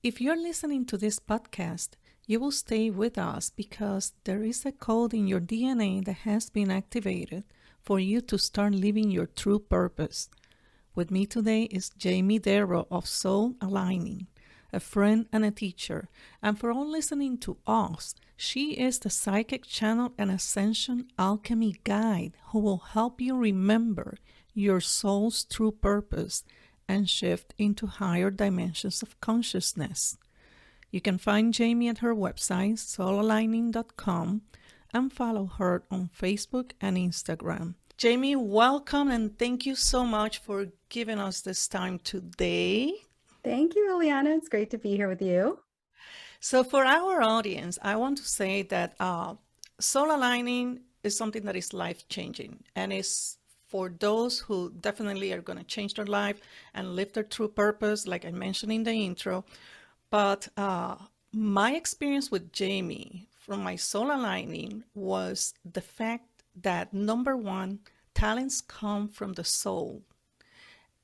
If you're listening to this podcast, you will stay with us because there is a code in your DNA that has been activated for you to start living your true purpose. With me today is Jami Derro of Soul Aligning, a friend and a teacher. And for all listening to us, she is the psychic channel and ascension alchemy guide who will help you remember your soul's true purpose and shift into higher dimensions of consciousness. You can find Jami at her website, soulaligning.com, and follow her on Facebook and Instagram. Jami, welcome and thank you so much for giving us this time today. Thank you, Liliana. It's great to be here with you. So for our audience, I want to say that soul aligning is something that is life-changing and is for those who definitely are going to change their life and live their true purpose, like I mentioned in the intro. But my experience with Jami from my soul aligning was the fact that number one, talents come from the soul.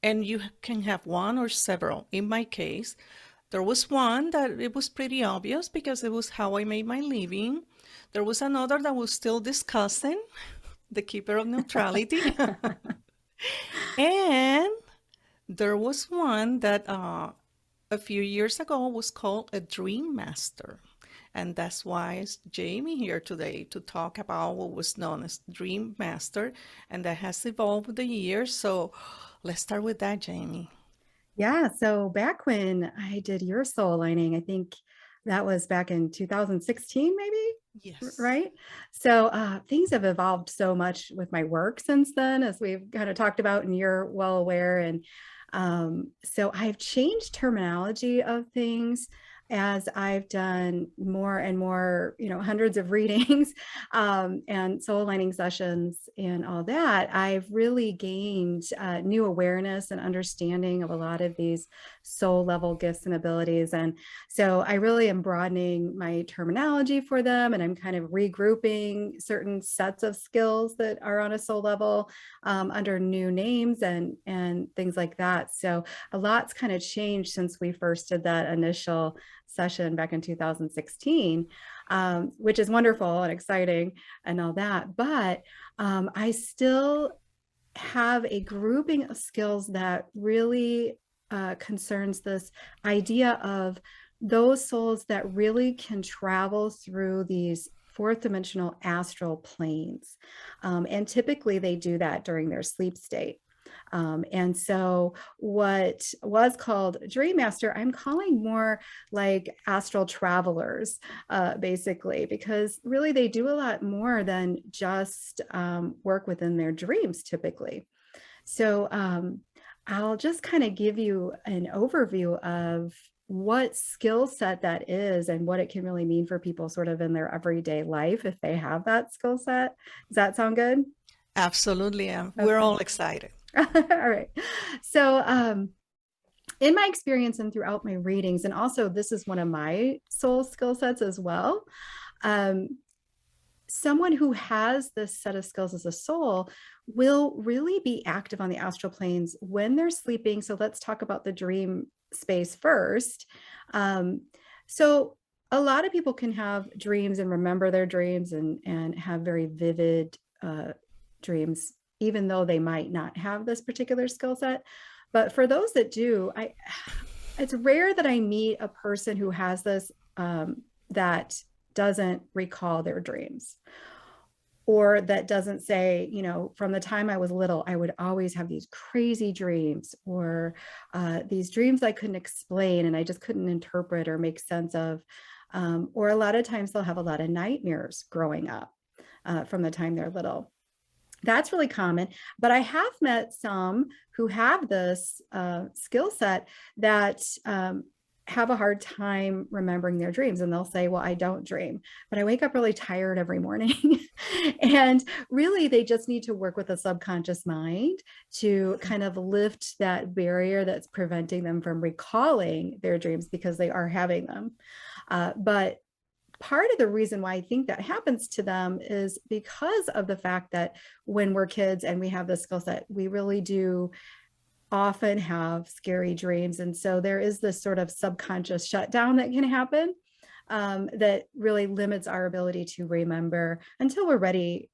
And you can have one or several. In my case, there was one that it was pretty obvious because it was how I made my living. There was another that was still discussing, the keeper of neutrality. And there was one that a few years ago was called a dream master. And that's why it's Jami here today to talk about what was known as Dream Master, and that has evolved with the years. So let's start with that, Jami. Yeah, so back when I did your soul aligning, I think that was back in 2016, maybe, Yes. right? So things have evolved so much with my work since then, as we've kind of talked about, and you're well aware. And so I've changed terminology of things as I've done more and more, hundreds of readings and soul aligning sessions and all that. I've really gained new awareness and understanding of a lot of these soul level gifts and abilities. And so I really am broadening my terminology for them, and I'm kind of regrouping certain sets of skills that are on a soul level under new names and things like that. So a lot's kind of changed since we first did that initial session back in 2016, which is wonderful and exciting and all that. But I still have a grouping of skills that really concerns this idea of those souls that really can travel through these fourth dimensional astral planes. And typically they do that during their sleep state. And so what was called Dream Master, I'm calling more like astral travelers, basically, because really they do a lot more than just work within their dreams typically. So I'll just kind of give you an overview of what skill set that is and what it can really mean for people sort of in their everyday life if they have that skill set. Does that sound good? Absolutely. We're Okay. all excited. All right. So, in my experience and throughout my readings, and also this is one of my soul skill sets as well. Um, Someone who has this set of skills as a soul will really be active on the astral planes when they're sleeping. So let's talk about the dream space first. Um, so a lot of people can have dreams and remember their dreams and have very vivid dreams, even though they might not have this particular skill set. But for those that do, it's rare that I meet a person who has this that doesn't recall their dreams, or that doesn't say, from the time I was little, I would always have these crazy dreams, or these dreams I couldn't explain and I just couldn't interpret or make sense of. Or a lot of times they'll have a lot of nightmares growing up from the time they're little. That's really common, but I have met some who have this skill set that have a hard time remembering their dreams, and they'll say, well, I don't dream, but I wake up really tired every morning. And really they just need to work with the subconscious mind to kind of lift that barrier that's preventing them from recalling their dreams, because they are having them. But part of the reason why I think that happens to them is because of the fact that when we're kids and we have this skill set, we really do often have scary dreams. And so there is this sort of subconscious shutdown that can happen, that really limits our ability to remember until we're ready,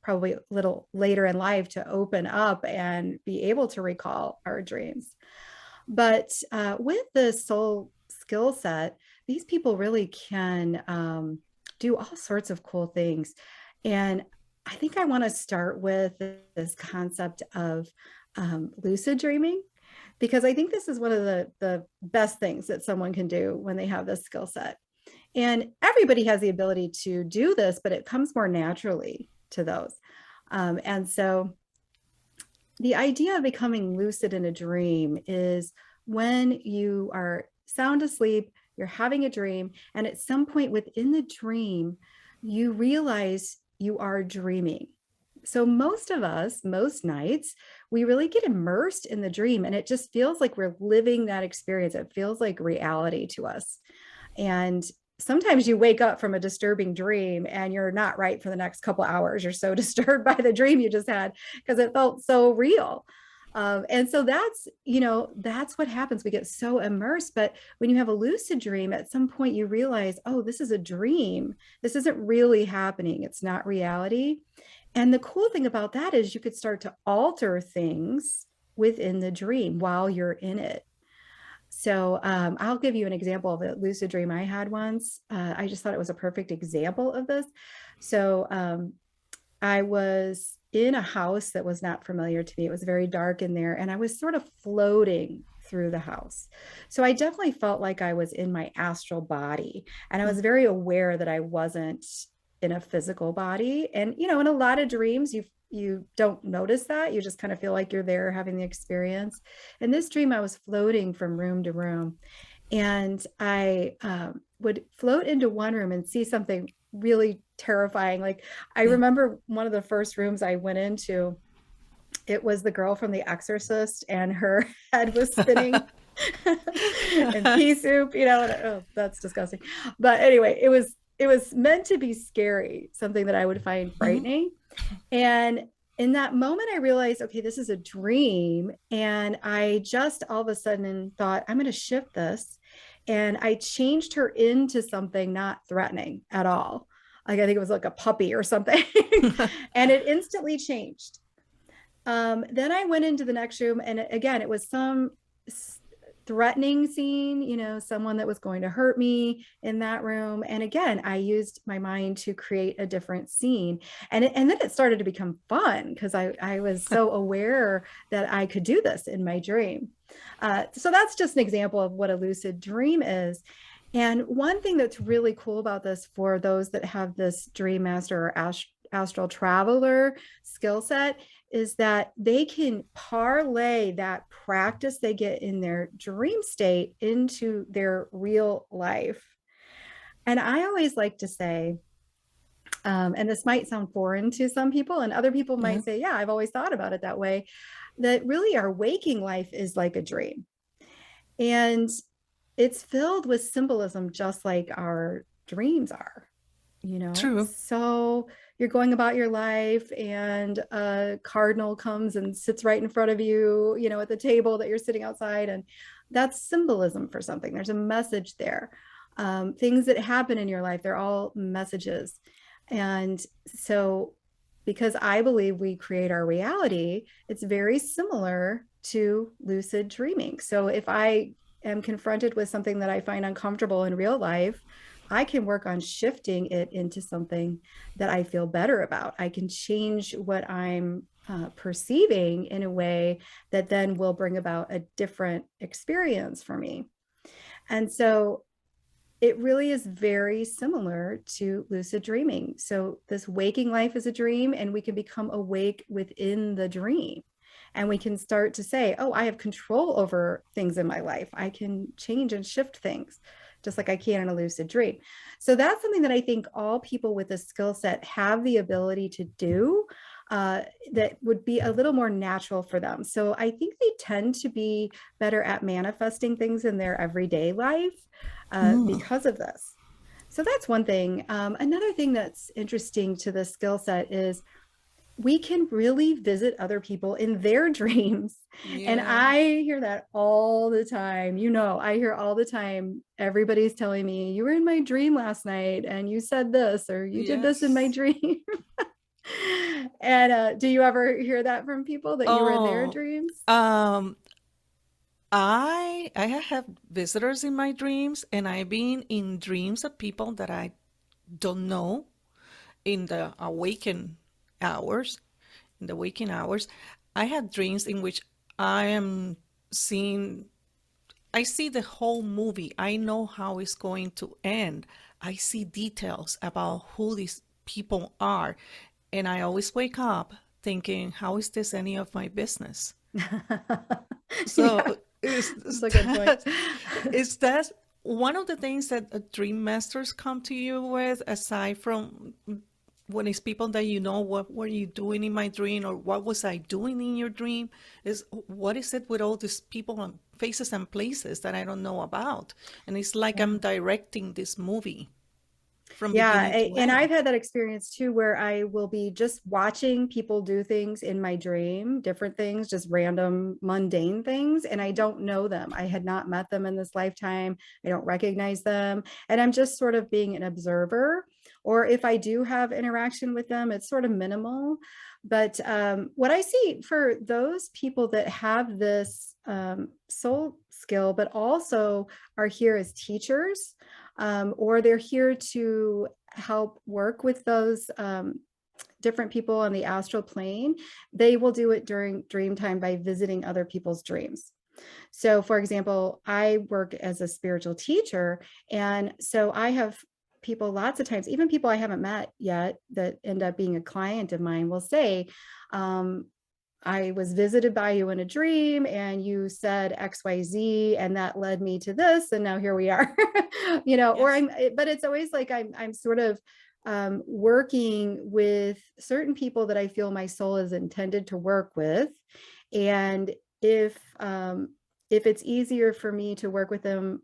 probably a little later in life, to open up and be able to recall our dreams. But with the soul skill set, these people really can do all sorts of cool things. And I think I want to start with this concept of lucid dreaming, because I think this is one of the best things that someone can do when they have this skill set. And everybody has the ability to do this, but it comes more naturally to those. And so the idea of becoming lucid in a dream is when you are sound asleep, you're having a dream, and at some point within the dream, you realize you are dreaming. So most of us, most nights, we really get immersed in the dream, and it just feels like we're living that experience. It feels like reality to us. And sometimes you wake up from a disturbing dream and you're not right for the next couple hours. You're so disturbed by the dream you just had because it felt so real. And so that's what happens. We get so immersed. But when you have a lucid dream, at some point you realize, oh, this is a dream. This isn't really happening. It's not reality. And the cool thing about that is you could start to alter things within the dream while you're in it. So I'll give you an example of a lucid dream I had once. I just thought it was a perfect example of this. So I was in a house that was not familiar to me. It was very dark in there, and I was sort of floating through the house. So I definitely felt like I was in my astral body, and I was very aware that I wasn't in a physical body. And, in a lot of dreams, you don't notice that. You just kind of feel like you're there having the experience. In this dream, I was floating from room to room, and I would float into one room and see something really terrifying. Like, I remember one of the first rooms I went into, it was the girl from The Exorcist, and her head was spinning and pea soup, and, oh, that's disgusting. But anyway, it was meant to be scary, something that I would find frightening. And in that moment, I realized, okay, this is a dream. And I just all of a sudden thought, I'm going to shift this. And I changed her into something not threatening at all. Like, I think it was like a puppy or something. And it instantly changed. Then I went into the next room, and again, it was some threatening scene, someone that was going to hurt me in that room. And again, I used my mind to create a different scene. And then it started to become fun because I was so aware that I could do this in my dream. So that's just an example of what a lucid dream is. And one thing that's really cool about this, for those that have this Dream Master or Astral Traveler skill set, is that they can parlay that practice they get in their dream state into their real life. And I always like to say, and this might sound foreign to some people, and other people might say, yeah, I've always thought about it that way, that really our waking life is like a dream. And it's filled with symbolism, just like our dreams are, True. So you're going about your life, and a cardinal comes and sits right in front of you, at the table that you're sitting outside. And that's symbolism for something. There's a message there. Things that happen in your life, they're all messages. And so, because I believe we create our reality, it's very similar to lucid dreaming. So if I am confronted with something that I find uncomfortable in real life, I can work on shifting it into something that I feel better about. I can change what I'm perceiving in a way that then will bring about a different experience for me. And so it really is very similar to lucid dreaming. So this waking life is a dream, and we can become awake within the dream. And we can start to say, oh, I have control over things in my life. I can change and shift things, just like I can in a lucid dream. So that's something that I think all people with a skill set have the ability to do, that would be a little more natural for them. So I think they tend to be better at manifesting things in their everyday life because of this. So that's one thing. Another thing that's interesting to the skill set is we can really visit other people in their dreams. And Yeah. I hear that all the time. I hear all the time, everybody's telling me, you were in my dream last night and you said this, or you did this in my Yes. dream. And do you ever hear that from people that you were in their Oh, dreams? um, I have visitors in my dreams, and I've been in dreams of people that I don't know in the awakened hours. In the waking hours, I had dreams in which I am seeing, I see the whole movie. I know how it's going to end. I see details about who these people are. And I always wake up thinking, how is this any of my business? Yeah, So that's a good point. is that one of the things that dream masters come to you with, aside from when it's people that you know, what were you doing in my dream, or what was I doing in your dream? Is what is it with all these people and faces and places that I don't know about? And it's like Yeah. I'm directing this movie from Yeah, beginning to and I've end. had that experience too, where I will be just watching people do things in my dream, different things, just random mundane things, and I don't know them. I had not met them in this lifetime. I don't recognize them, and I'm just sort of being an observer. Or if I do have interaction with them, it's sort of minimal. But what I see for those people that have this soul skill, but also are here as teachers, or they're here to help work with those different people on the astral plane, they will do it during dream time by visiting other people's dreams. So, for example, I work as a spiritual teacher. And so I have people lots of times, even people I haven't met yet that end up being a client of mine, will say, I was visited by you in a dream and you said XYZ and that led me to this. And now here we are, or Yes. but it's always like I'm sort of working with certain people that I feel my soul is intended to work with. And if it's easier for me to work with them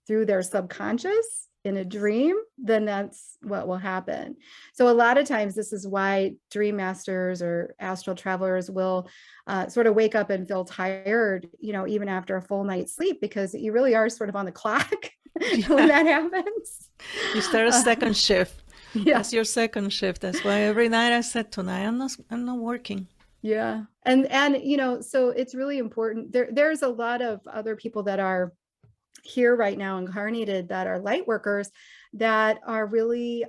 through their subconscious in a Yes. dream, then that's what will happen. So a lot of times this is why dream masters or astral travelers will sort of wake up and feel tired, even after a full night's sleep, because you really are sort of on the clock when Yeah. that happens. You start a Uh, second shift. yeah. That's your second shift. That's why every night I said, tonight I'm not working. Yeah. And so it's really important. There's a lot of other people that are here right now incarnated that are light workers that are really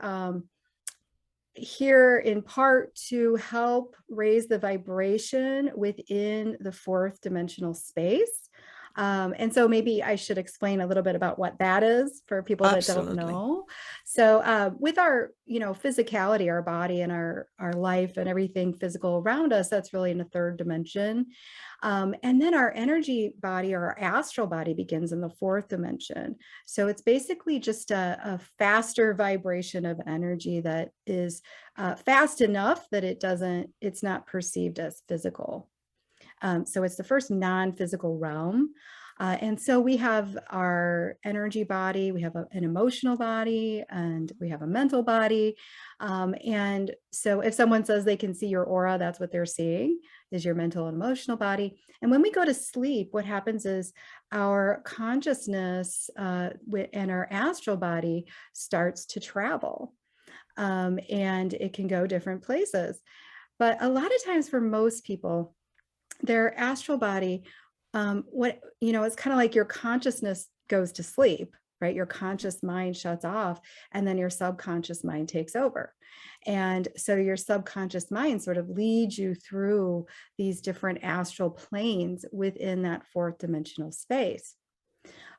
here in part to help raise the vibration within the fourth dimensional space. And so maybe I should explain a little bit about what that is for people that don't Absolutely. know. So with our, physicality, our body and our life and everything physical around us, that's really in the third dimension. And then our energy body or our astral body begins in the fourth dimension. So it's basically just a faster vibration of energy that is fast enough that it's not perceived as physical. So it's the first non-physical realm. And so we have our energy body, we have an emotional body, and we have a mental body. And so if someone says they can see your aura, that's what they're seeing, is your mental and emotional body. And when we go to sleep, what happens is our consciousness and our astral body starts to travel. And it can go different places. But a lot of times for most people, their astral body, it's kind of like your consciousness goes to sleep, right? Your conscious mind shuts off and then your subconscious mind takes over. And so your subconscious mind sort of leads you through these different astral planes within that fourth dimensional space.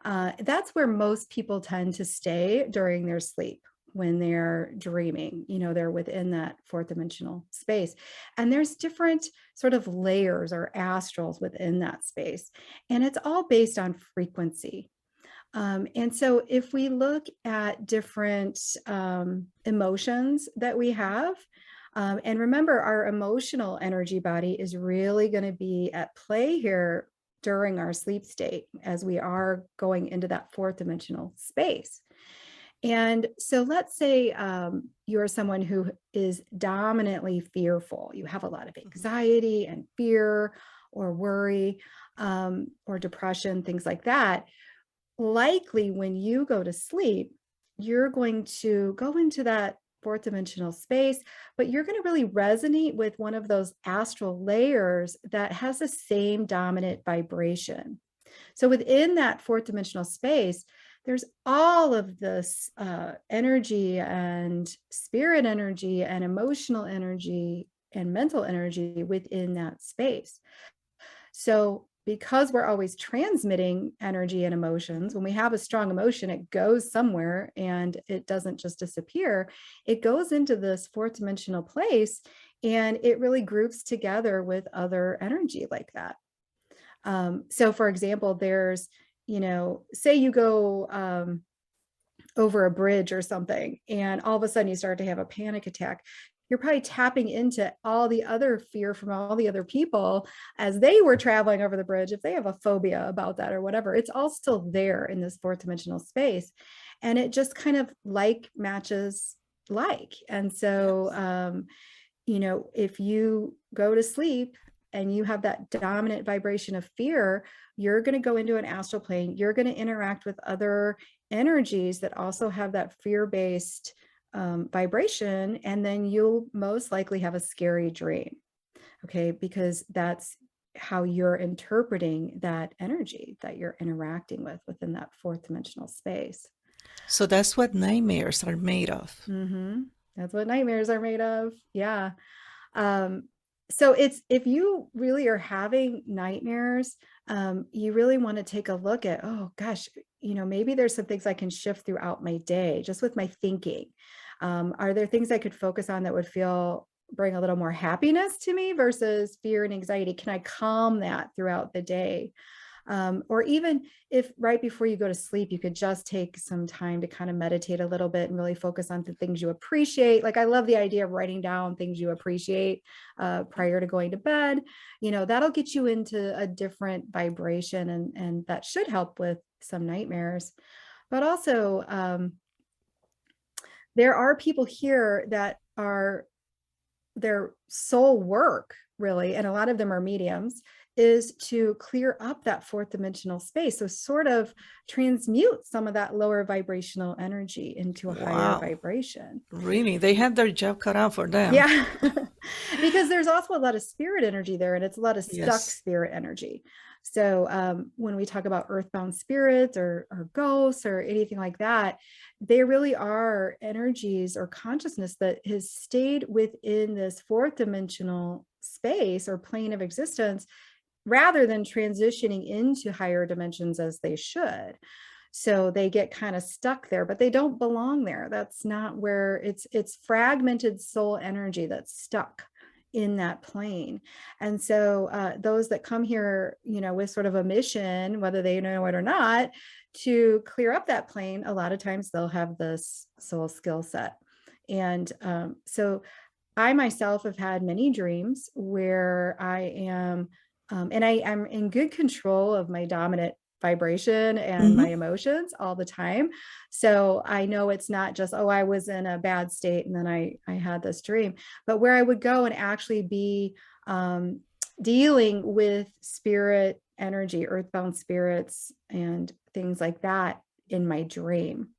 That's where most people tend to stay during their sleep when they're dreaming. They're within that fourth dimensional space. And there's different sort of layers or astrals within that space. And it's all based on frequency. And so if we look at different emotions that we have, and remember, our emotional energy body is really going to be at play here during our sleep state as we are going into that fourth dimensional space. And so let's say you're someone who is dominantly fearful. You have a lot of anxiety and fear or worry or depression, things like that. Likely when you go to sleep, you're going to go into that fourth dimensional space, but you're going to really resonate with one of those astral layers that has the same dominant vibration. So within that fourth dimensional space, there's all of this energy and spirit energy and emotional energy and mental energy within that space. So because we're always transmitting energy and emotions, when we have a strong emotion, it goes somewhere and it doesn't just disappear. It goes into this fourth dimensional place and it really groups together with other energy like that. So for example, there's, say you go over a bridge or something, and all of a sudden you start to have a panic attack. You're probably tapping into all the other fear from all the other people as they were traveling over the bridge. If they have a phobia about that or whatever, it's all still there in this fourth dimensional space. And it just kind of like matches like. And so, if you go to sleep and you have that dominant vibration of fear, you're going to go into an astral plane. You're going to interact with other energies that also have that fear-based vibration, and then you'll most likely have a scary dream. Okay, because that's how you're interpreting that energy that you're interacting with within that fourth dimensional space. So that's what nightmares are made of. Mm-hmm. That's what nightmares are made of. Yeah. So it's, if you really are having nightmares, you really want to take a look at, oh gosh, maybe there's some things I can shift throughout my day, just with my thinking. Are there things I could focus on that would bring a little more happiness to me versus fear and anxiety? Can I calm that throughout the day? Or even if right before you go to sleep, you could just take some time to kind of meditate a little bit and really focus on the things you appreciate. Like I love the idea of writing down things you appreciate prior to going to bed. That'll get you into a different vibration, and that should help with some nightmares. But also, there are people here that are their soul work, really, and a lot of them are mediums, is to clear up that fourth dimensional space. So sort of transmute some of that lower vibrational energy into a higher vibration. Really? They had their job cut out for them. Yeah. Because there's also a lot of spirit energy there, and it's a lot of stuck spirit energy. So when we talk about earthbound spirits or ghosts or anything like that, they really are energies or consciousness that has stayed within this fourth dimensional space or plane of existence rather than transitioning into higher dimensions as they should. So they get kind of stuck there, but they don't belong there. That's not where it's fragmented soul energy that's stuck in that plane. And so those that come here, with sort of a mission, whether they know it or not, to clear up that plane, a lot of times they'll have this soul skill set. And so I myself have had many dreams where I am, and I'm in good control of my dominant vibration and my emotions all the time. So I know it's not just, oh, I was in a bad state and then I had this dream, but where I would go and actually be dealing with spirit energy, earthbound spirits and things like that in my dream,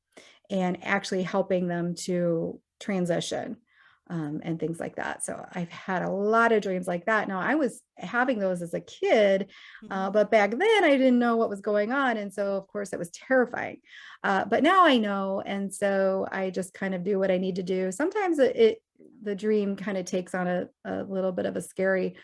and actually helping them to transition and things like that. So I've had a lot of dreams like that. Now I was having those as a kid, but back then I didn't know what was going on. And so of course it was terrifying, but now I know. And so I just kind of do what I need to do. Sometimes the dream kind of takes on a little bit of a scary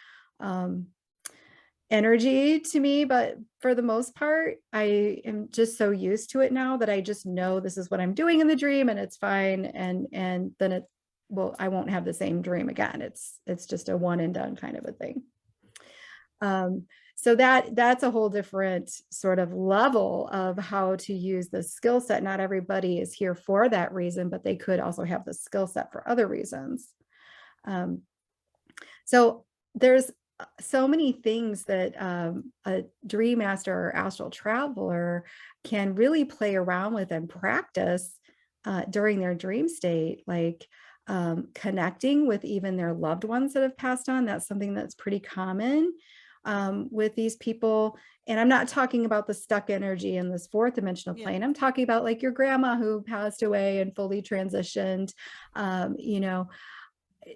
energy to me, but for the most part, I am just so used to it now that I just know this is what I'm doing in the dream and it's fine. And then I won't have the same dream again. It's just a one and done kind of a thing. So that's a whole different sort of level of how to use the skill set. Not everybody is here for that reason, but they could also have the skill set for other reasons. So there's so many things that a dream master or astral traveler can really play around with and practice during their dream state, like connecting with even their loved ones that have passed on. That's something that's pretty common with these people. And I'm not talking about the stuck energy in this fourth dimensional Yeah. plane. I'm talking about like your grandma who passed away and fully transitioned.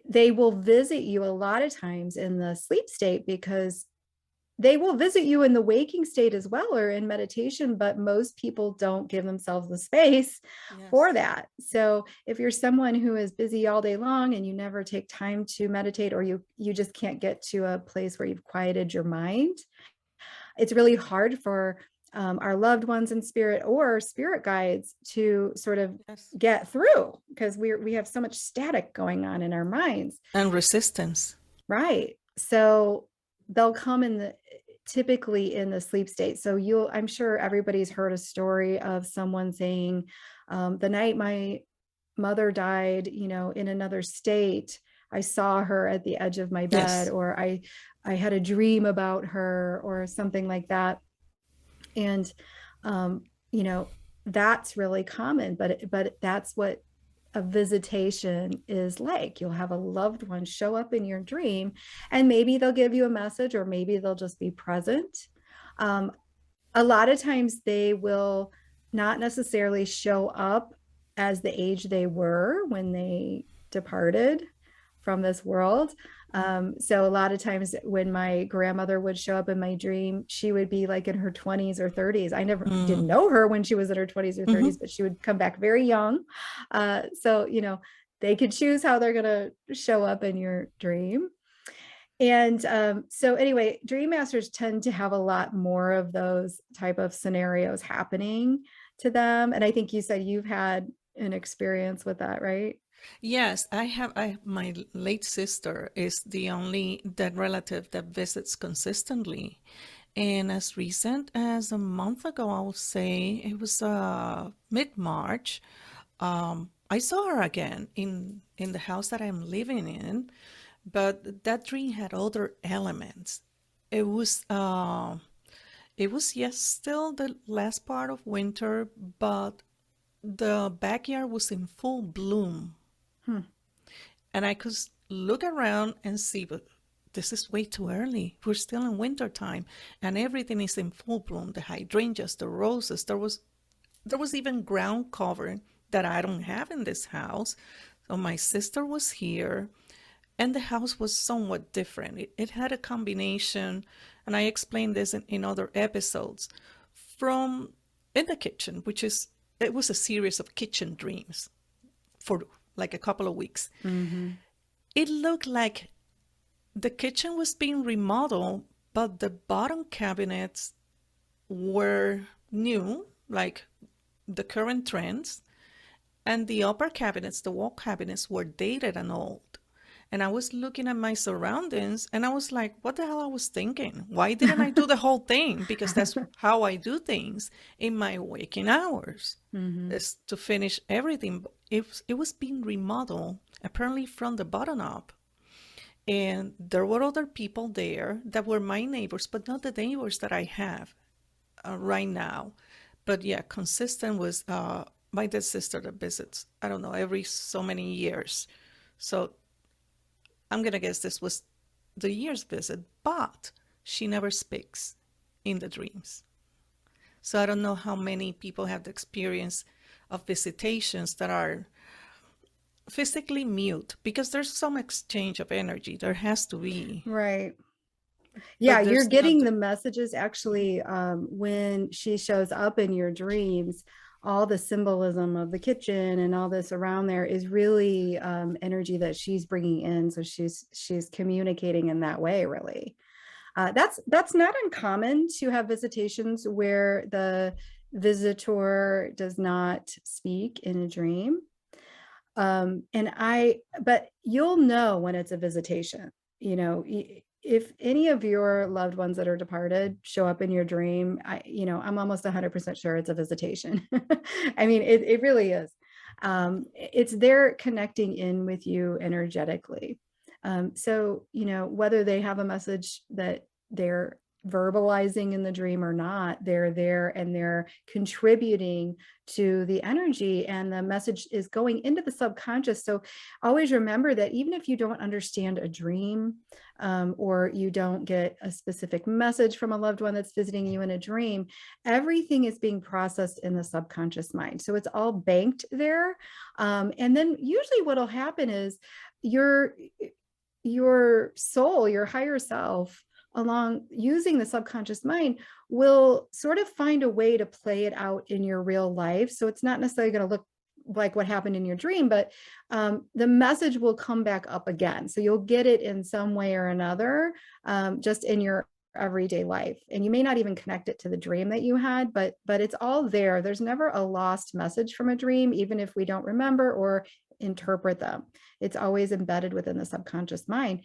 They will visit you a lot of times in the sleep state, because they will visit you in the waking state as well, or in meditation, but most people don't give themselves the space for Yes. that. So if you're someone who is busy all day long and you never take time to meditate, or you just can't get to a place where you've quieted your mind, it's really hard for our loved ones in spirit or spirit guides to sort of Yes. get through, because we have so much static going on in our minds. And resistance. Right. So they'll come typically in the sleep state. So I'm sure everybody's heard a story of someone saying, the night my mother died, in another state, I saw her at the edge of my bed, Yes. or I had a dream about her, or something like that. And, that's really common, but that's what a visitation is like. You'll have a loved one show up in your dream, and maybe they'll give you a message, or maybe they'll just be present. A lot of times they will not necessarily show up as the age they were when they departed from this world. So a lot of times when my grandmother would show up in my dream, she would be like in her 20s or 30s. I never didn't know her when she was in her 20s or 30s, but she would come back very young. So, they could choose how they're going to show up in your dream. And so anyway, dream masters tend to have a lot more of those type of scenarios happening to them. And I think you said you've had an experience with that, right? Yes, I have. My late sister is the only dead relative that visits consistently. And as recent as a month ago, I would say it was mid-March, I saw her again in the house that I'm living in, but that dream had other elements. It was yes, still the last part of winter, but the backyard was in full bloom. And I could look around and see, but this is way too early. We're still in winter time, and everything is in full bloom. The hydrangeas, the roses. There was even ground cover that I don't have in this house. So my sister was here, and the house was somewhat different. It had a combination, and I explained this in other episodes, from in the kitchen, it was a series of kitchen dreams for like a couple of weeks. Mm-hmm. It looked like the kitchen was being remodeled, but the bottom cabinets were new, like the current trends, and the upper cabinets, the wall cabinets, were dated and old. And I was looking at my surroundings and I was like, what the hell I was thinking? Why didn't I do the whole thing? Because that's how I do things in my waking hours, is to finish everything. It was being remodeled, apparently from the bottom up. And there were other people there that were my neighbors, but not the neighbors that I have right now. But yeah, consistent with my dead sister that visits, I don't know, every so many years. So I'm going to guess this was the year's visit, but she never speaks in the dreams. So I don't know how many people have the experience of visitations that are physically mute, because there's some exchange of energy. There has to be. Right. Yeah, But you're there's not. getting the messages actually when she shows up in your dreams. All the symbolism of the kitchen and all this around there is really energy that she's bringing in. So she's communicating in that way, really. That's not uncommon to have visitations where the visitor does not speak in a dream. But you'll know when it's a visitation. If any of your loved ones that are departed show up in your dream, I'm almost 100% sure it's a visitation. I mean, it really is. It's they're connecting in with you energetically. So, whether they have a message that they're verbalizing in the dream or not, they're there and they're contributing to the energy, and the message is going into the subconscious. So always remember that even if you don't understand a dream, or you don't get a specific message from a loved one that's visiting you in a dream, everything is being processed in the subconscious mind. So it's all banked there. And then usually what'll happen is your soul, your higher self, along using the subconscious mind, will sort of find a way to play it out in your real life. So it's not necessarily going to look like what happened in your dream, but the message will come back up again. So you'll get it in some way or another, just in your everyday life. And you may not even connect it to the dream that you had, but it's all there. There's never a lost message from a dream, even if we don't remember or interpret them. It's always embedded within the subconscious mind.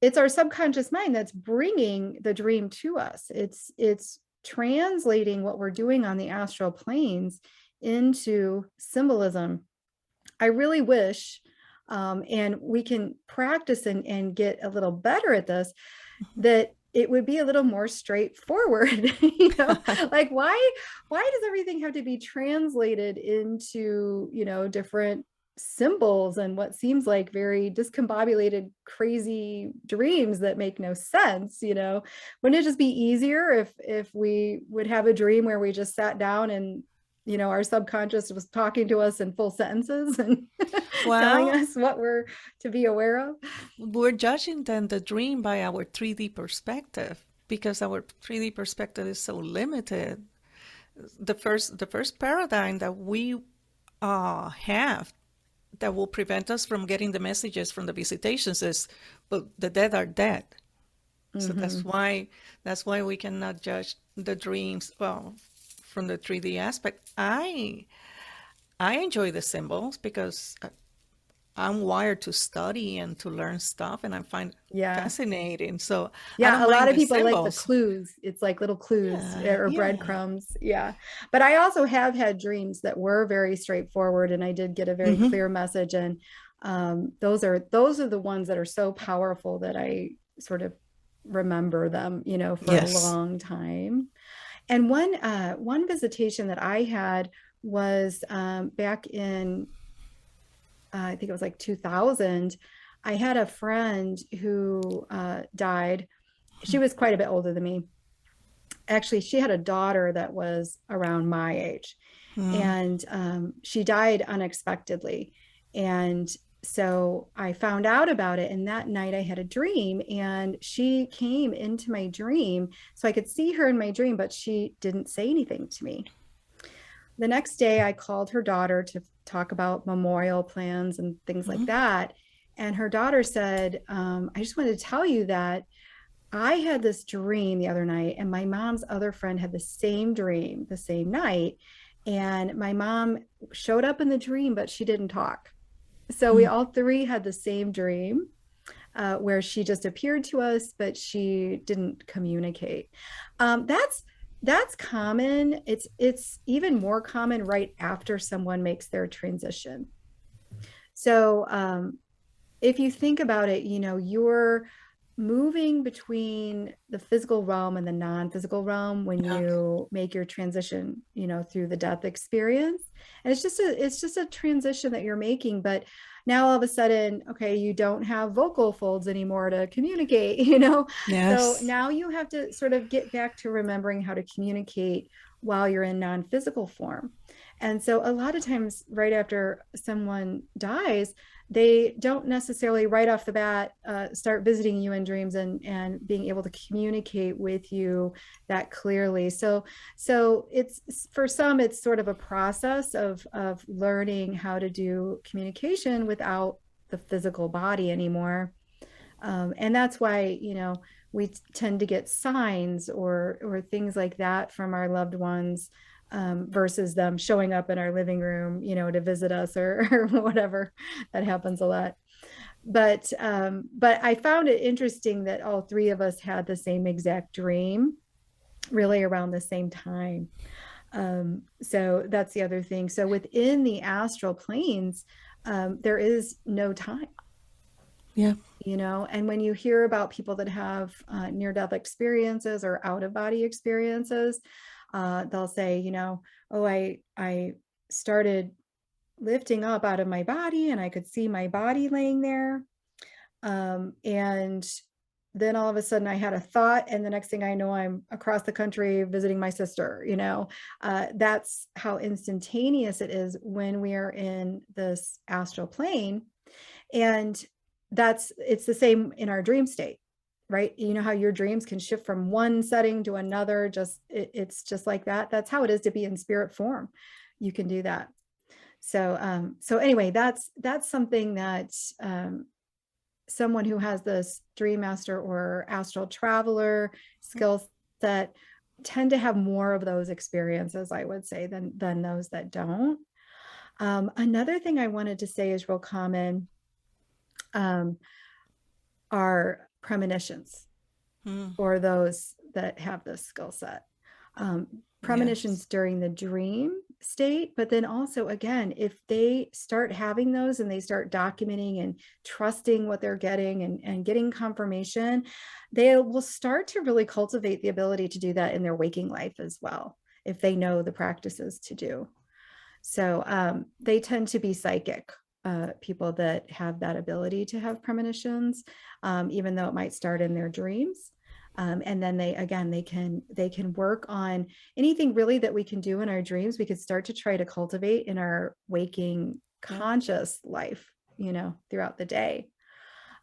It's our subconscious mind that's bringing the dream to us. It's translating what we're doing on the astral planes into symbolism. I really wish, and we can practice and get a little better at this, that it would be a little more straightforward. Like why does everything have to be translated into, different symbols and what seems like very discombobulated, crazy dreams that make no sense? Wouldn't it just be easier if we would have a dream where we just sat down and our subconscious was talking to us in full sentences and telling us what we're to be aware of? We're judging then the dream by our 3D perspective, because our 3D perspective is so limited. The first paradigm that we have that will prevent us from getting the messages from the visitations is, but the dead are dead. So that's why we cannot judge the dreams from the 3D aspect. I enjoy the symbols because I'm wired to study and to learn stuff, and I find it fascinating. So a lot of people like the clues. It's like little clues or breadcrumbs. Yeah. But I also have had dreams that were very straightforward, and I did get a very clear message. And those are the ones that are so powerful that I sort of remember them, for a long time. And one visitation that I had was back in, I think it was like 2000. I had a friend who died. She was quite a bit older than me. Actually, she had a daughter that was around my age, and she died unexpectedly. And so I found out about it, and that night I had a dream, and she came into my dream, so I could see her in my dream, but she didn't say anything to me. The next day I called her daughter to talk about memorial plans and things like that. And her daughter said, I just wanted to tell you that I had this dream the other night, and my mom's other friend had the same dream the same night. And my mom showed up in the dream, but she didn't talk. So we all three had the same dream, where she just appeared to us, but she didn't communicate. That's common. It's even more common right after someone makes their transition. So if you think about it, you're moving between the physical realm and the non-physical realm when you make your transition, through the death experience. And it's just a transition that you're making. But now all of a sudden, okay, you don't have vocal folds anymore to communicate, So now you have to sort of get back to remembering how to communicate while you're in non-physical form. And so a lot of times right after someone dies, they don't necessarily right off the bat start visiting you in dreams and being able to communicate with you that clearly. So it's, for some, it's sort of a process of learning how to do communication without the physical body anymore. And that's why, we tend to get signs or things like that from our loved ones, versus them showing up in our living room, to visit us or whatever. That happens a lot. But I found it interesting that all three of us had the same exact dream, really around the same time. So that's the other thing. So within the astral planes, there is no time. Yeah. And when you hear about people that have near-death experiences or out-of-body experiences, they'll say, oh, I started lifting up out of my body and I could see my body laying there. And then all of a sudden I had a thought, and the next thing I know, I'm across the country visiting my sister. That's how instantaneous it is when we are in this astral plane. And it's the same in our dream state, right? You know how your dreams can shift from one setting to another, it's just like that. That's how it is to be in spirit form. You can do that. So anyway, that's something that someone who has this dream master or astral traveler skill set tend to have more of those experiences, I would say, than those that don't. Another thing I wanted to say is real common are premonitions for those that have this skill set. Premonitions during the dream state, but then also, again, if they start having those and they start documenting and trusting what they're getting and getting confirmation, they will start to really cultivate the ability to do that in their waking life as well, if they know the practices to do. So they tend to be psychic, people that have that ability to have premonitions, even though it might start in their dreams. And then they can work on anything really that we can do in our dreams. We could start to try to cultivate in our waking conscious life, throughout the day.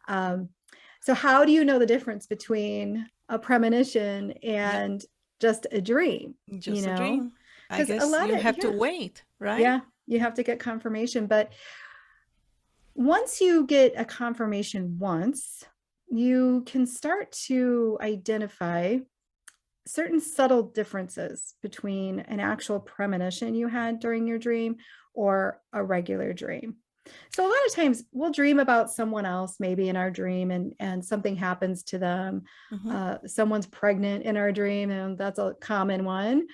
So how do you know the difference between a premonition and just a dream? Just a dream. I guess you have to wait, right? Yeah, you have to get confirmation. But once you get a confirmation once, you can start to identify certain subtle differences between an actual premonition you had during your dream or a regular dream. So a lot of times we'll dream about someone else maybe in our dream, and something happens to them. Someone's pregnant in our dream, and that's a common one.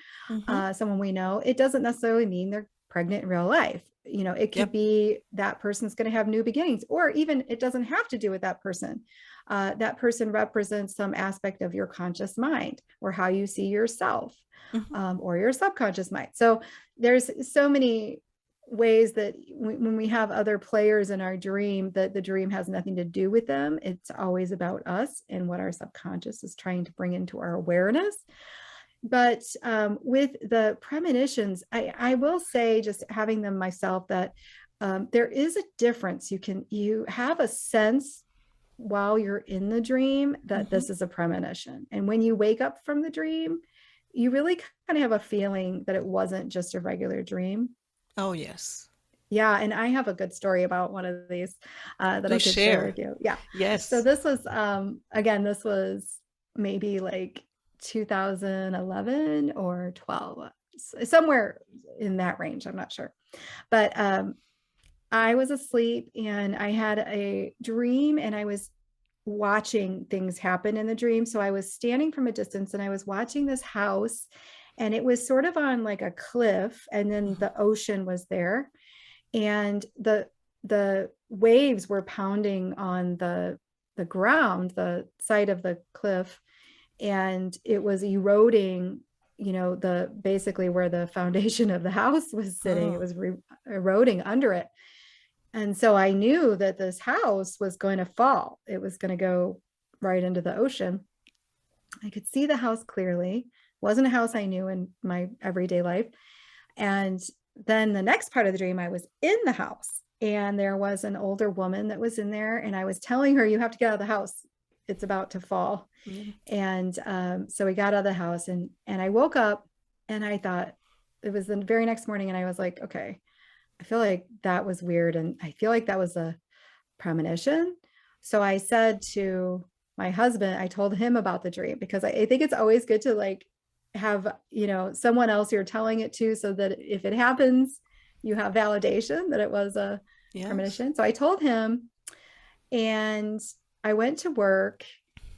Someone we know. It doesn't necessarily mean they're pregnant in real life. It could be that person's going to have new beginnings, or even it doesn't have to do with that person. That person represents some aspect of your conscious mind or how you see yourself, or your subconscious mind. So there's so many ways that when we have other players in our dream, that the dream has nothing to do with them. It's always about us and what our subconscious is trying to bring into our awareness. But with the premonitions, I will say, just having them myself, that there is a difference. You have a sense while you're in the dream that this is a premonition. And when you wake up from the dream, you really kind of have a feeling that it wasn't just a regular dream. Oh, yes. Yeah. And I have a good story about one of these that I could share with you. Yeah. Yes. So this was, again, this was maybe like 2011 or 12, somewhere in that range. I'm not sure. But I was asleep and I had a dream, and I was watching things happen in the dream. So I was standing from a distance and I was watching this house, and it was sort of on like a cliff, and then the ocean was there, and the waves were pounding on the ground, the side of the cliff, and it was eroding, basically where the foundation of the house was sitting. It was eroding under it. And so I knew that this house was going to fall. It was going to go right into the ocean. I could see the house clearly. It wasn't a house I knew in my everyday life. And then the next part of the dream, I was in the house, and there was an older woman that was in there, and I was telling her, you have to get out of the house. It's about to fall. And so we got out of the house, and I woke up, and I thought, it was the very next morning, and I was like, okay, I feel like that was weird, and I feel like that was a premonition. So I said to my husband, I told him about the dream, because I think it's always good to like have, someone else you're telling it to, so that if it happens, you have validation that it was a premonition. So I told him, and I went to work.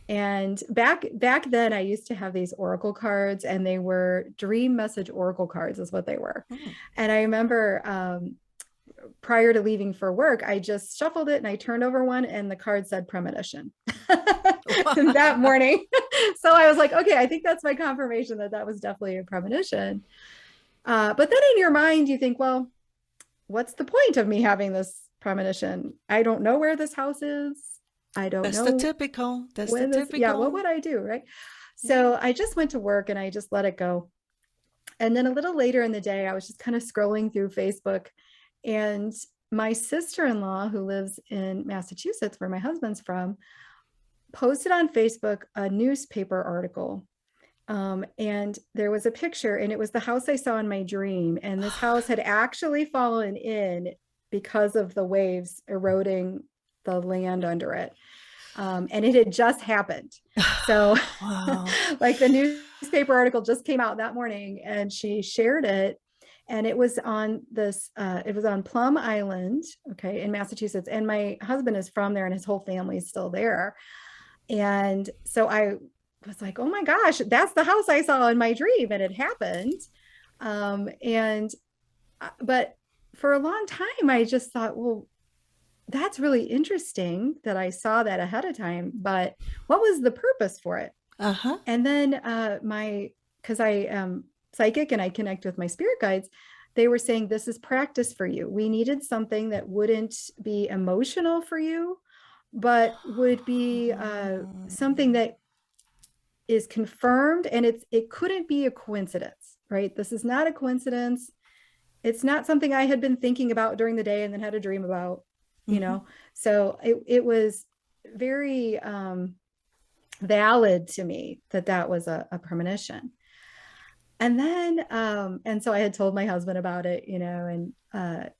And back then I used to have these oracle cards, and they were dream message oracle cards is what they were. And I remember prior to leaving for work, I just shuffled it and I turned over one and the card said premonition that morning. So I was like, okay, I think that's my confirmation that that was definitely a premonition. But then in your mind, you think, well, what's the point of me having this premonition? I don't know where this house is. I don't That's know the typical. That's the typical. yeah, what would I do? Right. So I just went to work and I just let it go. And then a little later in the day, I was just kind of scrolling through Facebook, and my sister-in-law, who lives in Massachusetts, where my husband's from, posted on Facebook a newspaper article. And there was a picture, and it was the house I saw in my dream. And this house had actually fallen in because of the waves eroding the land under it. And it had just happened. So Wow. like the newspaper article just came out that morning, and she shared it. And it was on this, it was on Plum Island, okay, in Massachusetts. And my husband is from there and his whole family is still there. And so I was like, oh my gosh, that's the house I saw in my dream, and it happened. But for a long time, I just thought, well, that's really interesting that I saw that ahead of time, but what was the purpose for it? Uh-huh. And then because I am psychic and I connect with my spirit guides, they were saying, this is practice for you. We needed something that wouldn't be emotional for you, but would be something that is confirmed, and it couldn't be a coincidence, right? This is not a coincidence. It's not something I had been thinking about during the day and then had a dream about, you know? So it was very valid to me that that was a premonition. And then, and so I had told my husband about it, you know, and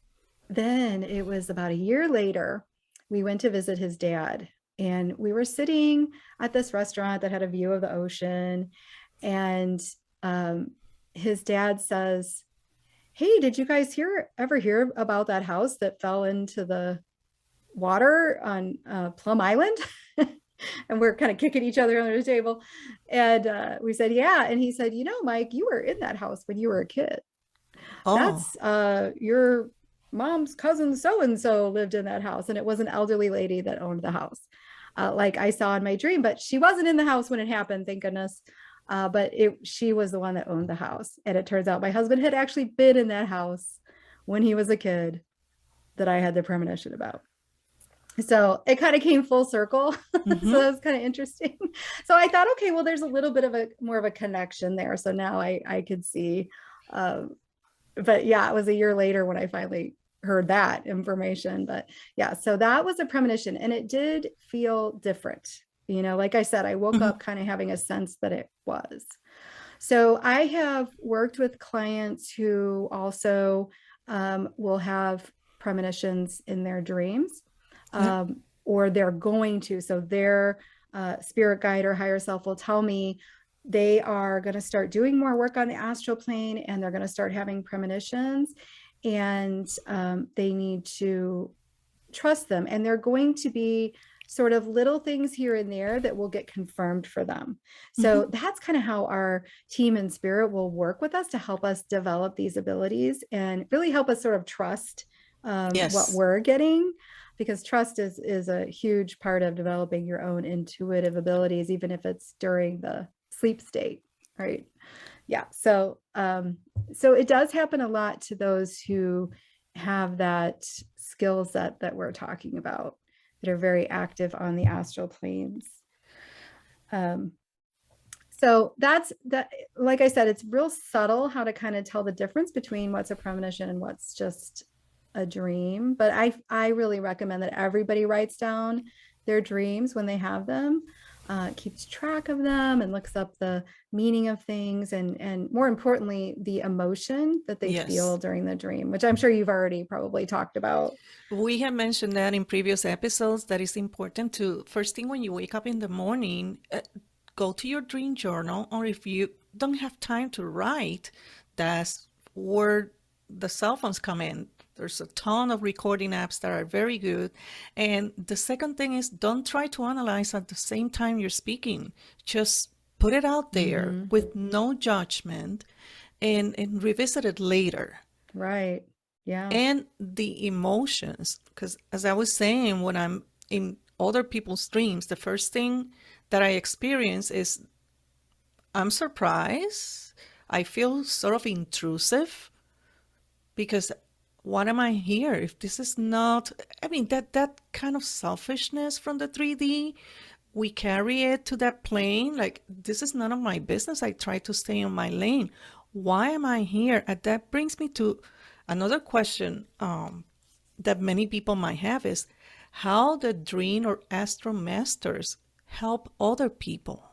then it was about a year later, we went to visit his dad, and we were sitting at this restaurant that had a view of the ocean. And his dad says, hey, did you guys ever hear about that house that fell into the water on Plum Island? And we're kind of kicking each other under the table. And we said, yeah. And he said, you know, Mike, you were in that house when you were a kid. Oh. That's your mom's cousin so-and-so lived in that house. And it was an elderly lady that owned the house, like I saw in my dream, but she wasn't in the house when it happened, thank goodness. But she was the one that owned the house. And it turns out my husband had actually been in that house when he was a kid that I had the premonition about. So it kind of came full circle. So that was kind of interesting. So I thought, okay, well, there's a little bit of a more of a connection there. So now I could see, but yeah, it was a year later when I finally heard that information. But yeah, so that was a premonition, and it did feel different. You know, like I said, I woke up kind of having a sense that it was. So I have worked with clients who also will have premonitions in their dreams. Or they're going to. So their spirit guide or higher self will tell me they are going to start doing more work on the astral plane, and they're going to start having premonitions, and they need to trust them. And they're going to be sort of little things here and there that will get confirmed for them. So that's kind of how our team in spirit will work with us to help us develop these abilities and really help us sort of trust what we're getting. Because trust is a huge part of developing your own intuitive abilities, even if it's during the sleep state, right? Yeah. So it does happen a lot to those who have that skill set that we're talking about, that are very active on the astral planes. So that's that. Like I said, it's real subtle how to kind of tell the difference between what's a premonition and what's just a dream. But I really recommend that everybody writes down their dreams when they have them, keeps track of them, and looks up the meaning of things, and more importantly, the emotion that they feel during the dream, which I'm sure you've already probably talked about. We have mentioned that in previous episodes, that it's important to, first thing when you wake up in the morning, go to your dream journal, or if you don't have time to write, that's where the cell phones come in. There's a ton of recording apps that are very good. And the second thing is, don't try to analyze at the same time you're speaking. Just put it out there with no judgment, and revisit it later. Right. Yeah. and the emotions. Because as I was saying, when I'm in other people's dreams, the first thing that I experience is I'm surprised. I feel sort of intrusive because what am I here if this is not, I mean, that kind of selfishness from the 3D, we carry it to that plane. Like, this is none of my business. I try to stay in my lane. Why am I here? And that brings me to another question that many people might have is how the dream or astro masters help other people.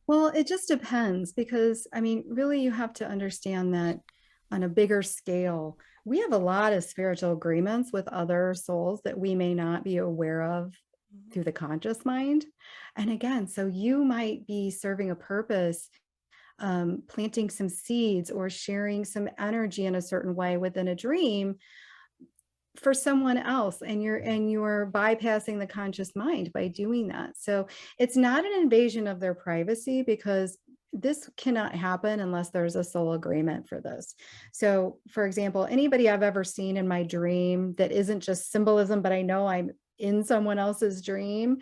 Well, it just depends because, I mean, really, you have to understand that on a bigger scale, we have a lot of spiritual agreements with other souls that we may not be aware of through the conscious mind. And again, so you might be serving a purpose, planting some seeds or sharing some energy in a certain way within a dream for someone else, and you're bypassing the conscious mind by doing that. So it's not an invasion of their privacy, because this cannot happen unless there's a soul agreement for this. So for example, anybody I've ever seen in my dream that isn't just symbolism, but I know I'm in someone else's dream,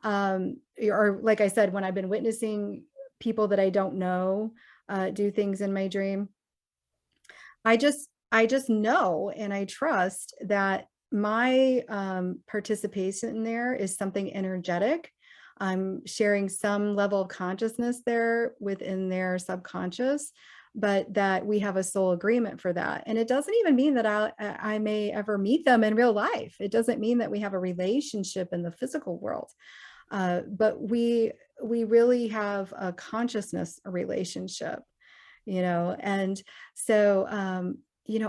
or like I said, when I've been witnessing people that I don't know do things in my dream, I just know and I trust that my participation in there is something energetic. I'm sharing some level of consciousness there within their subconscious, but that we have a soul agreement for that. And it doesn't even mean that I may ever meet them in real life. It doesn't mean that we have a relationship in the physical world. But we really have a consciousness relationship, and so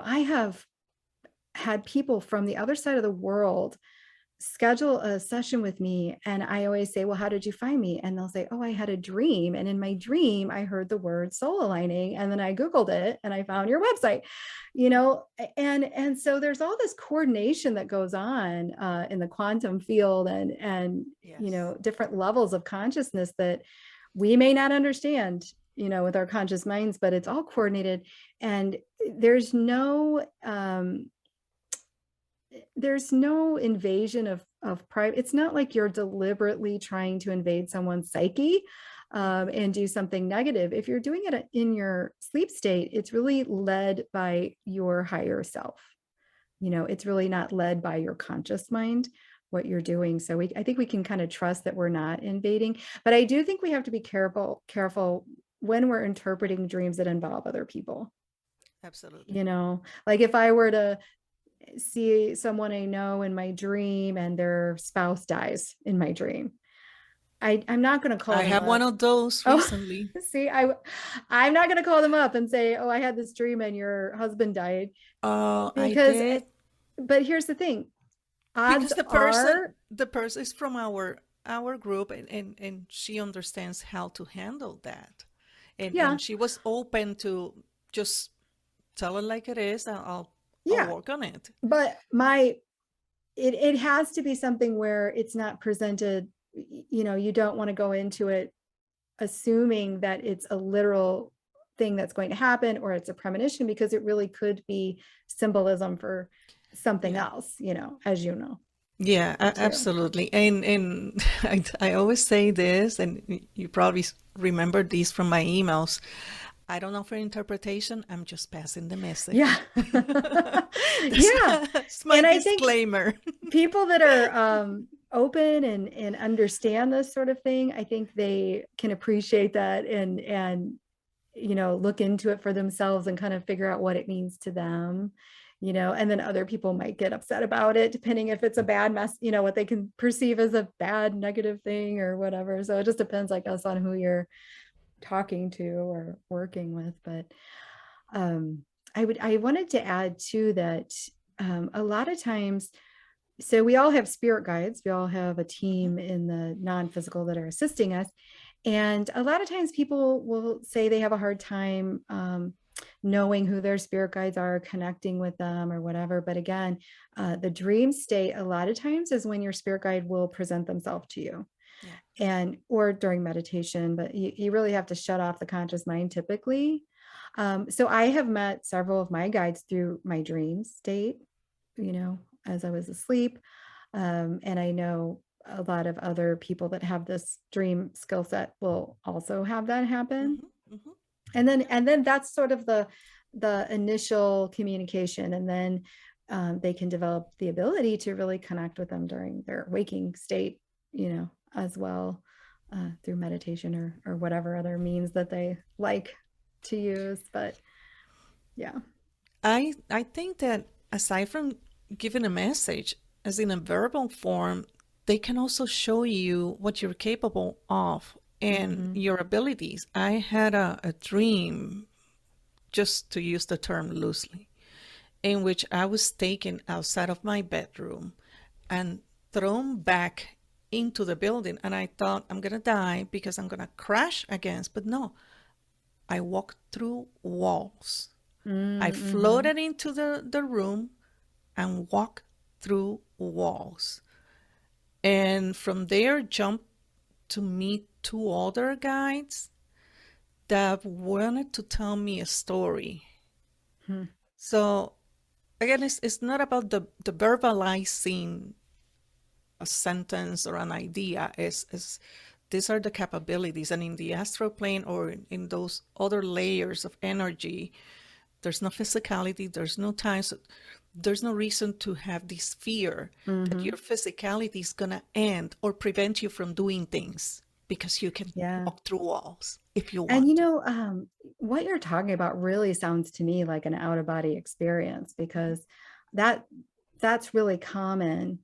I have had people from the other side of the world schedule a session with me, and I always say, well, how did you find me? And they'll say, oh, I had a dream, and in my dream I heard the word soul aligning, and then I googled it and I found your website. And so there's all this coordination that goes on in the quantum field, and Yes. different levels of consciousness that we may not understand, with our conscious minds, but it's all coordinated. And there's no invasion of private. It's not like you're deliberately trying to invade someone's psyche and do something negative. If you're doing it in your sleep state, it's really led by your higher self. It's really not led by your conscious mind, what you're doing. So I think we can kind of trust that we're not invading, but I do think we have to be careful when we're interpreting dreams that involve other people. Absolutely. Like if I were to see someone I know in my dream and their spouse dies in my dream, I'm not going to call I them have one up. of those Oh, recently. see, I'm not going to call them up and say, oh, I had this dream and your husband died, I because, did but here's the thing, odds because are, the person is from our group, and she understands how to handle that. yeah, And she was open to just tell it like it is. I'll yeah, work on it. but it has to be something where it's not presented, you don't want to go into it assuming that it's a literal thing that's going to happen, or it's a premonition, because it really could be symbolism for something Yeah. else, as you know, Yeah, too. absolutely. And I always say this, and you probably remember these from my emails. I don't offer interpretation. I'm just passing the Yeah. message. Yeah. That's my And I think disclaimer. people that are open and understand this sort of thing, I think they can appreciate that, and look into it for themselves and kind of figure out what it means to them, and then other people might get upset about it, depending if it's a bad mess, what they can perceive as a bad negative thing or whatever. So it just depends, I guess, on who you're talking to or working with. But I wanted to add too that a lot of times, so we all have spirit guides, we all have a Mhm. team in the non-physical that are assisting us, and a lot of times people will say they have a hard time knowing who their spirit guides are, connecting with them or whatever. But again, the dream state a lot of times is when your spirit guide will present themselves to you, Yeah. and or during meditation. But you really have to shut off the conscious mind typically. So I have met several of my guides through my dream state, as I was asleep. And I know a lot of other people that have this dream skill set will also have that happen. Hmm. Hmm. And then that's sort of the initial communication, and then they can develop the ability to really connect with them during their waking state, as well, through meditation or whatever other means that they like to use. But yeah. I think that aside from giving a message, as in a verbal form, they can also show you what you're capable of and Mm-hmm. your abilities. I had a dream, just to use the term loosely, in which I was taken outside of my bedroom and thrown back into the building. And I thought, I'm going to die because I'm going to crash against. But no, I walked through walls. I Mm-hmm. floated into the room and walked through walls. And from there, jumped to meet two other guides that wanted to tell me a story. Hmm. So again, it's not about the verbalizing a sentence or an idea. Is these are the capabilities. And in the astral plane or in those other layers of energy, there's no physicality, there's no time, so there's no reason to have this fear that Mm-hmm. your physicality is going to end or prevent you from doing things because you can Yeah. walk through walls if you And want to. what you're talking about really sounds to me like an out of body experience, because that that's really common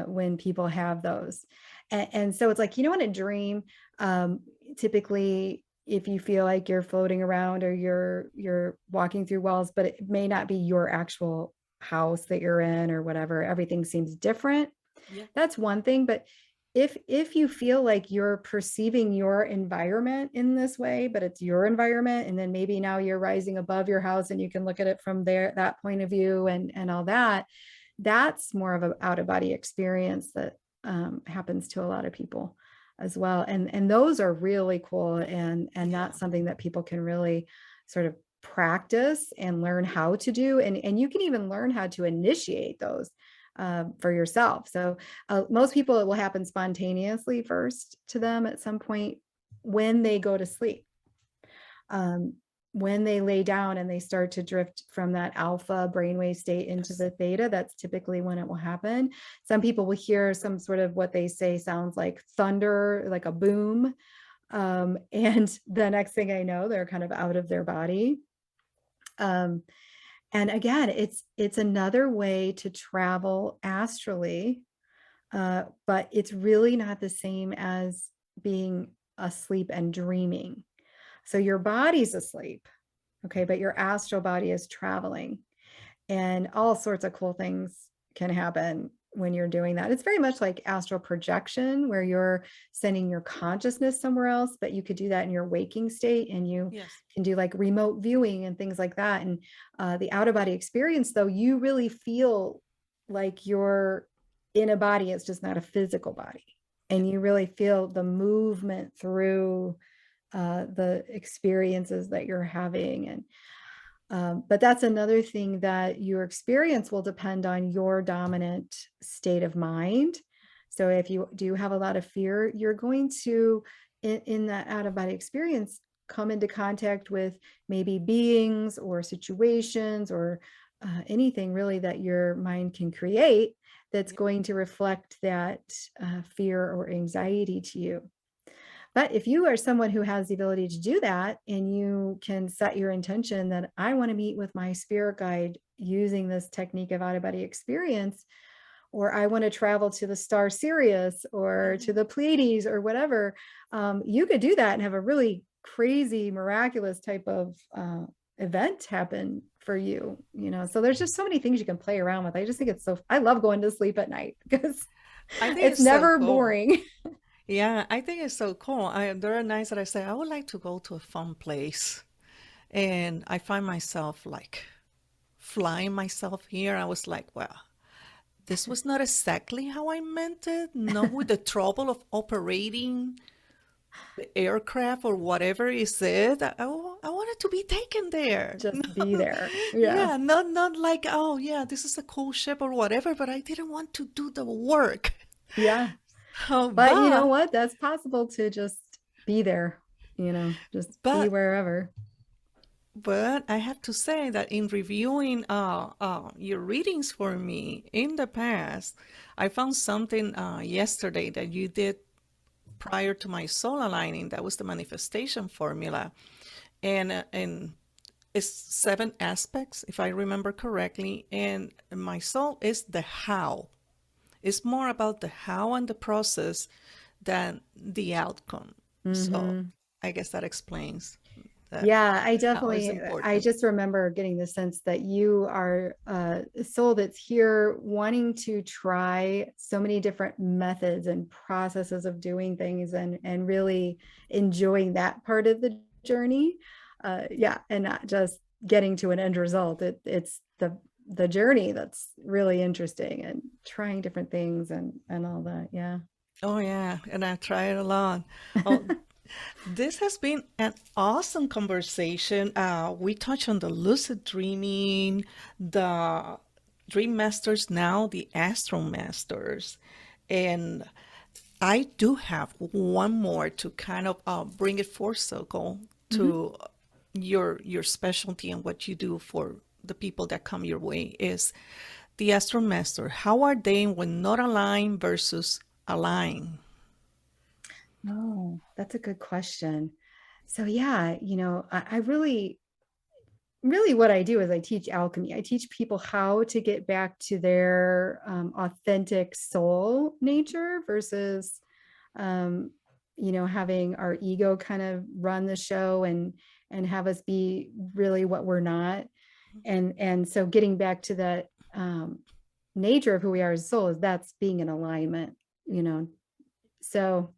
when people have those. And so it's like, in a dream, um, typically, if you feel like you're floating around or you're walking through walls, but it may not be your actual house that you're in or whatever, everything seems different. Yeah. That's one thing. But if you feel like you're perceiving your environment in this way, but it's your environment, and then maybe now you're rising above your house and you can look at it from there, that point of view, and all that, that's more of an out of body experience that happens to a lot of people as well. And those are really cool, and Yeah. that's something that people can really sort of practice and learn how to do, and you can even learn how to initiate those for yourself. So most people, it will happen spontaneously first to them at some point when they go to sleep. Um, when they lay down and they start to drift from that alpha brainwave state into Yes. the theta, that's typically when it will happen. Some people will hear some sort of what they say sounds like thunder, like a boom. And the next thing I know, they're kind of out of their body. Um, and again, it's another way to travel astrally, but it's really not the same as being asleep and dreaming. So your body's asleep, okay, but your astral body is traveling, and all sorts of cool things can happen when you're doing that. It's very much like astral projection, where you're sending your consciousness somewhere else, but you could do that in your waking state, and you Yes. can do like remote viewing and things like that. And the out of body experience, though, you really feel like you're in a body. It's just not a physical body. Yeah. And you really feel the movement through the experiences that you're having. And but that's another thing, that your experience will depend on your dominant state of mind. So if you do have a lot of fear, you're going to, in that out of body experience, come into contact with maybe beings or situations or anything really that your mind can create that's Yeah. going to reflect that fear or anxiety to you. But if you are someone who has the ability to do that, and you can set your intention that I want to meet with my spirit guide using this technique of out of body experience, or I want to travel to the star Sirius or to Mhm. the Pleiades or whatever, you could do that and have a really crazy, miraculous type of event happen for you. So there's just so many things you can play around with. I just think I love going to sleep at night because I think it's it's so never cool. boring. Yeah, I think it's so cool. There are nights that I say, I would like to go to a fun place. And I find myself like flying myself here. I was like, well, this was not exactly how I meant it. Not with the trouble of operating the aircraft or whatever is it. I wanted to be taken there. Just be there. Yeah. Yeah, not like, oh yeah, this is a cool ship or whatever, but I didn't want to do the work. Yeah. Oh, But you know what? That's possible to just be there, just be but wherever. But I have to say that in reviewing your readings for me in the past, I found something yesterday that you did prior to my soul aligning. That was the manifestation formula, and it's 7 aspects, if I remember correctly. And my soul is the how. It's more about the how and the process than the outcome. So Hmm. I guess that explains that Yeah, how is I important. just remember getting the sense that you are a soul that's here wanting to try so many different methods and processes of doing things and really enjoying that part of the journey. Yeah, and not just getting to an end result. It's the journey that's really interesting and trying different things and all that. Yeah. Oh yeah, and I try it a lot. Oh, this has been an awesome conversation. We touched on the lucid dreaming, the dream masters now, the astral masters, and I do have one more to kind of bring it full circle Mhm. to your specialty and what you do for the people that come your way is the astral master. How are they when not aligned versus aligned? Oh, that's a good question. So yeah, I really what I do is I teach alchemy. I teach people how to get back to their authentic soul nature versus, um, having our ego kind of run the show and have us be really what we're not. And so getting back to that nature of who we are as soul is that's being in alignment, you know. So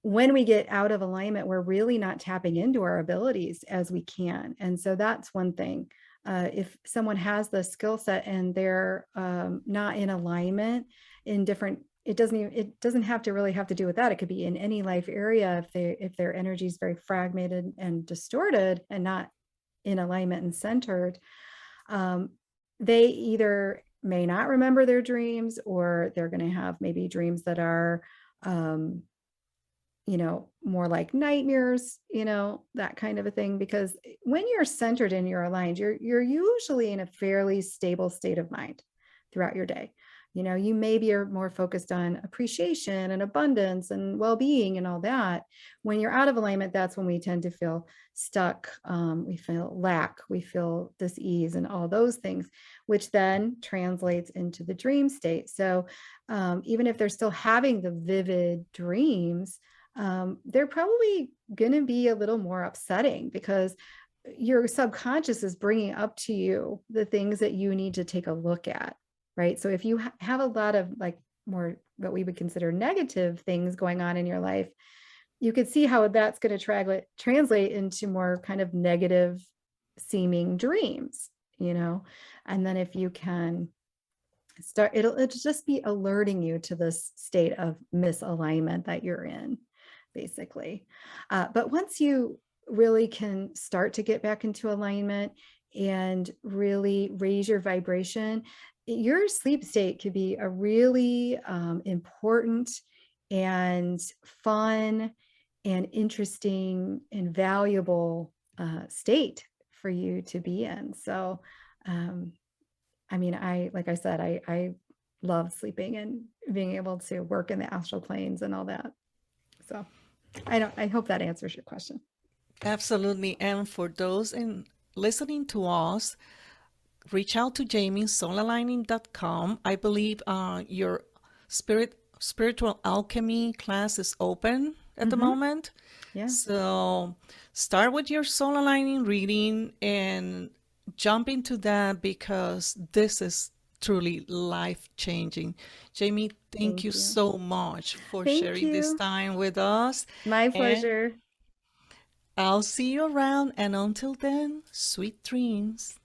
when we get out of alignment, we're really not tapping into our abilities as we can. And so that's one thing. If someone has the skill set and they're not in alignment in different, it doesn't have to really have to do with that. It could be in any life area if their energy is very fragmented and distorted and not in alignment and centered. Um, they either may not remember their dreams, or they're going to have maybe dreams that are um, more like nightmares, that kind of a thing. Because when you're centered and you're aligned, you're usually in a fairly stable state of mind throughout your day. You maybe are more focused on appreciation and abundance and well-being and all that. When you're out of alignment, that's when we tend to feel stuck. We feel lack, we feel dis-ease and all those things, which then translates into the dream state. So even if they're still having the vivid dreams, they're probably going to be a little more upsetting because your subconscious is bringing up to you the things that you need to take a look at, right? So if you have a lot of like more what we would consider negative things going on in your life, you could see how that's going to translate into more kind of negative seeming dreams, and then if you can it'll just be alerting you to this state of misalignment that you're in, basically. But once you really can start to get back into alignment and really raise your vibration, your sleep state could be a really important and fun and interesting and valuable state for you to be in. So, um, I mean, like I said, I love sleeping and being able to work in the astral planes and all that. So I hope that answers your question. Absolutely. And for those in listening to us, reach out to Jamie, soulaligning.com. I believe your spiritual alchemy class is open at the Mm-hmm. moment. Yeah. So start with your soul aligning reading and jump into that because this is truly life changing. Jamie, thank you Thank you. so much for Thank sharing this you. time with us. My And pleasure. I'll see you around. And until then, sweet dreams.